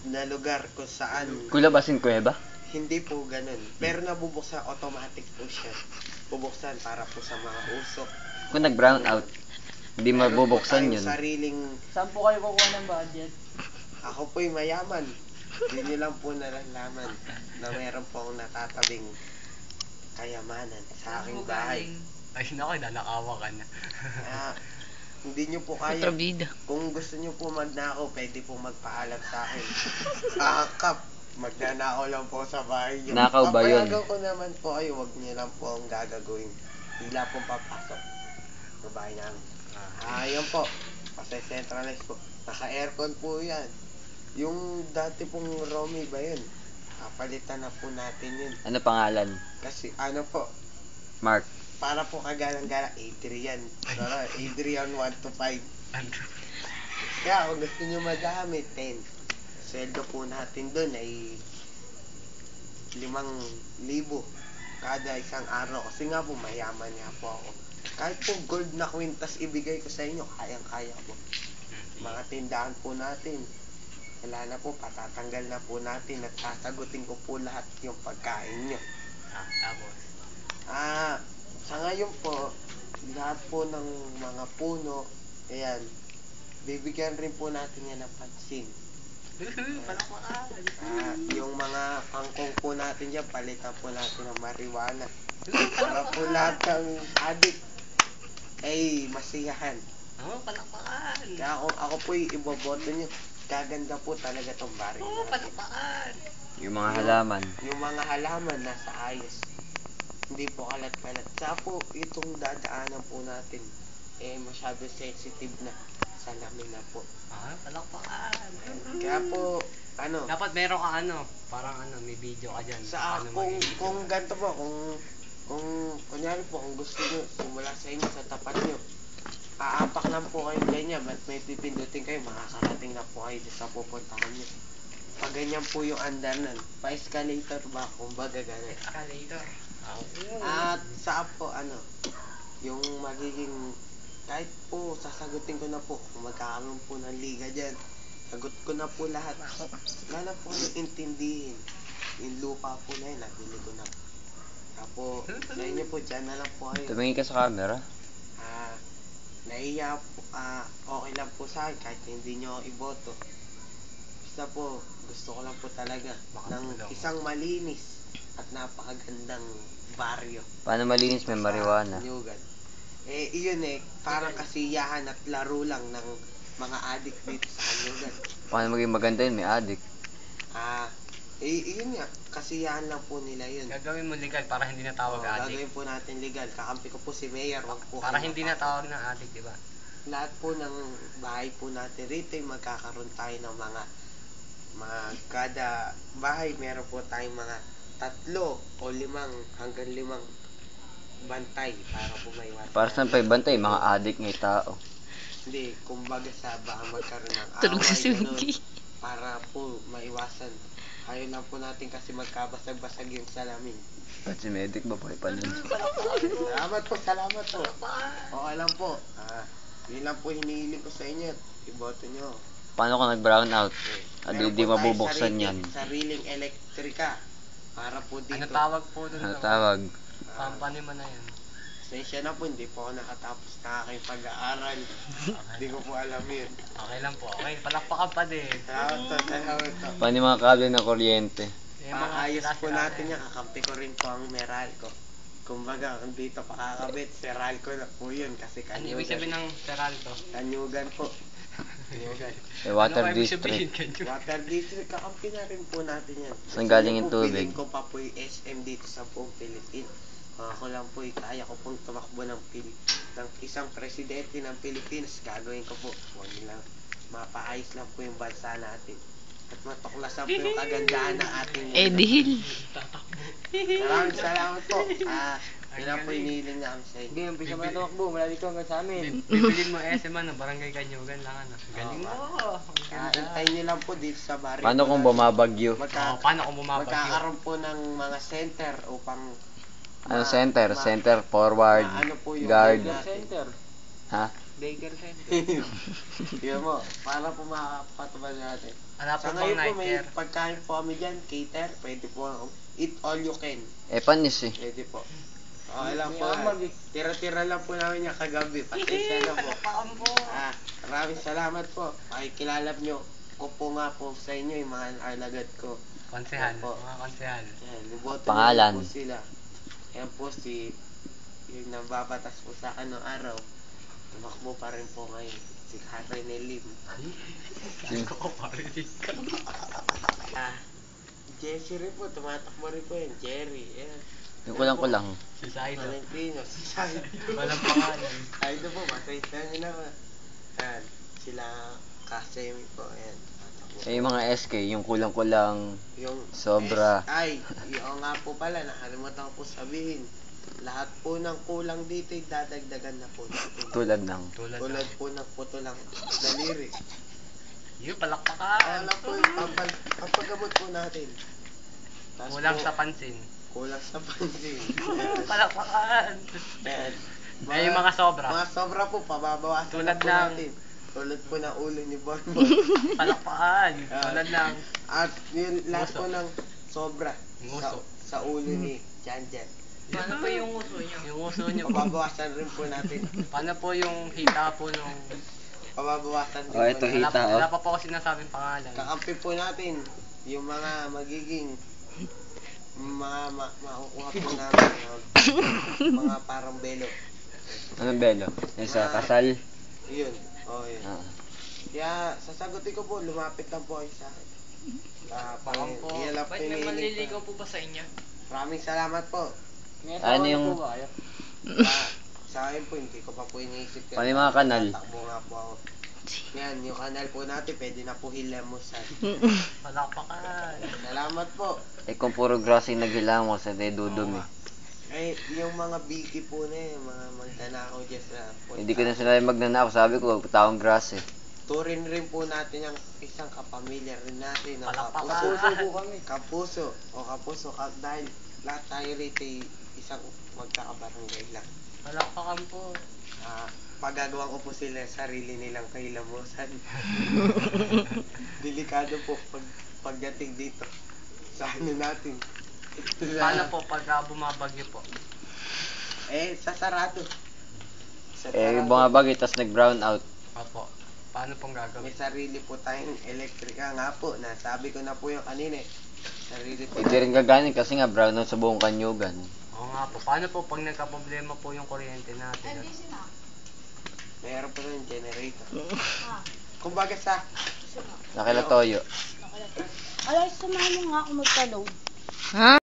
na lugar kung saan Kulab asin kuweba? hindi po ganun. Pero nabubuksan, automatic po siya. Bubuksan para po sa mga usok. Kung nag-brown out, hindi Meron po mabubuksan tayong yun. sariling, Saan po kayo kukuha ng budget? ako po'y mayaman. Hindi nyo lang po nalalaman na meron po akong natatabing kayamanan sa aking bahay. Ay, naku, nanakawa ka na. Ah, hindi nyo po kaya. Kontrabida. Kung gusto nyo po magnakaw, pwede po magpaalam sa akin. Kap, magnanakaw lang po sa bahay nyo. Nakaw ba yun? Papayagan ko naman po kayo, wag nyo lang po ang gagagawin. Bigla pong papasok sa bahay namin. Yan po. Kasi centralized po. Naka-aircon po yan. Yung dati pong Romy ba yun? Kapalitan na po natin yun. Ano pangalan? Kasi ano po, Mark. para po kagalang-galang Adrian. Adrian 1 to 5. Kaya kung gusto nyo magamit, 10. Sweldo po natin doon ay 5,000 kada isang araw. Kasi nga po, mayaman nga po ako. Kahit po gold na kwintas ibigay ko sa inyo, kayang-kaya po. Mga tindahan po natin, wala na po, patatanggal na po natin at sasagutin ko po lahat yung pagkain nyo. Tapos, Sa ngayon po, lahat po ng mga puno, ayan, bibigyan rin po natin yan ng pansin. Yung mga kangkong po natin dyan, palitan po natin ng marijuana. Para po lahat ng adik ay masiyahan. palakpakan. Kaya kung ako po'y iboboto nyo, gaganda po talaga tong baril natin. Palakpakan. Yung mga halaman. Yung mga halaman nasa ayos. Hindi po kalat-kalat. Sa po, itong dadaanan po natin, masyado sensitive na. Salamin na po. Palakpakan. Kaya po, Dapat meron ka parang may video ka dyan. sa kung ganito po, kung kunyari po, kung gusto nyo, simula sa inyo, sa tapat nyo, aapak lang po kayo ganyan, at may pipindutin kayo, makakarating na po kayo sa pupuntahan nyo. Pag ganyan po yung andanan, pa-escalator ba, kumbaga gano'n. Escalator. At saan po, yung magiging, kahit po, sasagutin ko na po, kung magkakaroon po ng liga dyan, sagot ko na po lahat. Wala na po yung intindihin. Yung lupa po na yun, nabili ko na. Tapos, sa inyo po, dyan na lang po kayo. Tumingin ka sa camera. Naiya po, okay lang po sa akin, kahit hindi nyo ako iboto. Basta po, gusto ko lang po talaga ng isang malinis at napakagandang baryo. Paano malinis may marijuana? Nyugan. Iyon parang kasiyahan at laro lang ng mga adik dito sa Nyugan. Paano maging maganda yun? May adik. Iyon nga, kasiyahan lang po nila yun. Gagawin mo legal para hindi natawag adik. Gagawin po natin legal. Kakampi ko po si Mayor. Wag po Para kayo hindi mapasok. natawag ng adik, di ba? Lahat po ng bahay po natin rito, magkakaroon tayo ng mga kada bahay meron po tayong mga 3 o 5 hanggang 5 bantay para po maiwasan. Para saan pa ibantay? Mga adik ng tao. Hindi, kumbaga sa baka magkaroon ng Tulog sa ganun, sungki. para po maiwasan. Ayaw lang po natin kasi magkabasag-basag yung salamin. At si Medic ba po ipanin? Salamat po. Okay lang po. Yun lang po hinihiling ko sa inyo. Iboto nyo. Paano kung nag-brown out? At Meron hindi po tayo mabubuksan yan. sariling elektrika. Para po dito. Ano tawag po doon? Ano tawag? Company mo na yan. Pasensya na po, hindi po ako nakatapos na aking pag-aaral. Hindi ko po alam yun. Okay lang po. Okay, palakpakan pa din. Salamat po. Paano yung mga kable ng kuryente? Ayos po natin yan. Kakampi ko rin po ang Meralco. Kumbaga, kung dito pakakabit, Seralco na po yun. Kasi Ano ibig sabihin ng Seralto? Kanyugan po. Kanyugan. Water Ano ibig sabihin, district. Kanyo? Water district, kakampi na rin po natin yan. Saan galing yung tubig? Piling ko pa po yung SM dito sa buong Philippines. Ako lang po, kaya ko pong tumakbo ng isang presidente ng Pilipinas. Gagawin ko po. Huwag lang, mapaayos lang po yung bansa natin. At matuklasan po yung kagandahan ng ating Edil. Maraming salamat po. Yun lang po hinihiling namin sa inyo. Sige, umpisa mo na tumakbo. Mula dito hanggang sa amin. Bibilin mo SM ng Barangay Kanyugan lang Galing mo. Hintayin nyo lang po dito sa barrio. Paano kung bumabagyo? Paano kung bumabagyo? Magkakaroon po ng mga center upang Ano center? Center, forward, ano po yung guard. natin. Center. Ha? daycare center. Yun mo, para po makapatubad natin. Wala po Sa bang ngayon po, night may care? pagkain po kami dyan, cater, pwede po eat all you can. Panis eh. Pwede po. Okay lang po. Yamag eh. Tira-tira lang po namin yung kagabi. Pasensya na po. Palakpakan po. Maraming salamat po. Pakikilala nyo ko po nga po sa inyo yung mga alagad ko. Konsehal, Yan po. mga konsehal. Yan, liboto Pangalan. po sila. Yan po yung nababatas po sa akin noong araw. Tumakbo pa rin po ngayon. Si Harry Nelim. Saan ko parinig ka? Jesse rin po, tumatakbo rin po yan. Jerry, yan. Yung kulang-kulang. Si Saido. Valentino, si Saido. Walang pangalan. Saido po, pasensya nyo naman. Yan, sila Kasemi po, yan. Tatakbo. Yung mga SK, yung kulang-kulang. Yung Sobra. yung nga po pala, nakalimutan ko po sabihin. Lahat po ng kulang dito, dadagdagan na po natin. Tulad ng. Tulad po ng puto lang daliri. Yung palakpakan. Alam po, pampagamot po natin. Tas Kulang po, sa pansin. Kulang sa pansin. Palakpakan. Yan. Ay, yung mga sobra. Mga sobra po, pababawasan Tulad na po ng- natin. Tulad po ng ulo ni Bonbon. Palakpakan. Tulad ng At yun, lahat Nguso. po ng sobra Nguso. sa ulo ni Janjan. Paano pa yung uso niya? yung uso nyo po. Pababawasan rin po natin. Paano po yung hita po nung... Pababawasan din Oh, po ito, natin. hita. Wala pa po ako sinasabing pangalan. Kakampi po natin yung mga magiging makukuha po namin mga parang belo. Anong belo? Yung sa kasal. Yun. Oh, yun. Ah. Kaya sasagutin ko po, lumapit lang po kayo sa akin. Bakang po. Iyan lang po Ba't may hinihiling manliligaw ko. po ba sa inyo? Maraming salamat po. May Ano asawa na yung- po ba kayo? Sa akin po, hindi ko pa po iniisip. Paano yung mga kanal? Tatakbo nga po ako. Yan, yung kanal po natin, pwede na po hilamusan. Palakpakan. Salamat po. Kung puro grass yung naghilamos, hindi dudumi. Yung mga biki po na yun, mga magdanakaw dyan sa punta. Hindi ko na sinabi magnanakaw. Sabi ko, taong grass eh. Turin rin po natin ang isang kapamilya rin natin. Palakpakan. Kapuso po kami. Kapuso. Dahil lahat tayo rito ay isang magkakabarangay lang. Palakpakan po. Pagagawa ko po sila sarili nilang kahilamusan. Delikado po pagdating dito sa ano natin. Paano po pag bumabagyo po? Sasarado. Yung bumabagay, tas nag-brown out. Opo. Paano pong May gagawin? sarili po tayong elektrika nga po. Nasabi ko na po yung kanina eh. Sarili po. Hindi rin gaganin kasi nga brown out sa buong kanyugan. Oo nga po. Paano po pag nagka-problema po yung kuryente natin? Mayroon po yung generator. Kumbaga sa Nakilatoyo. Alay, samahan mo nga ako magpa-load.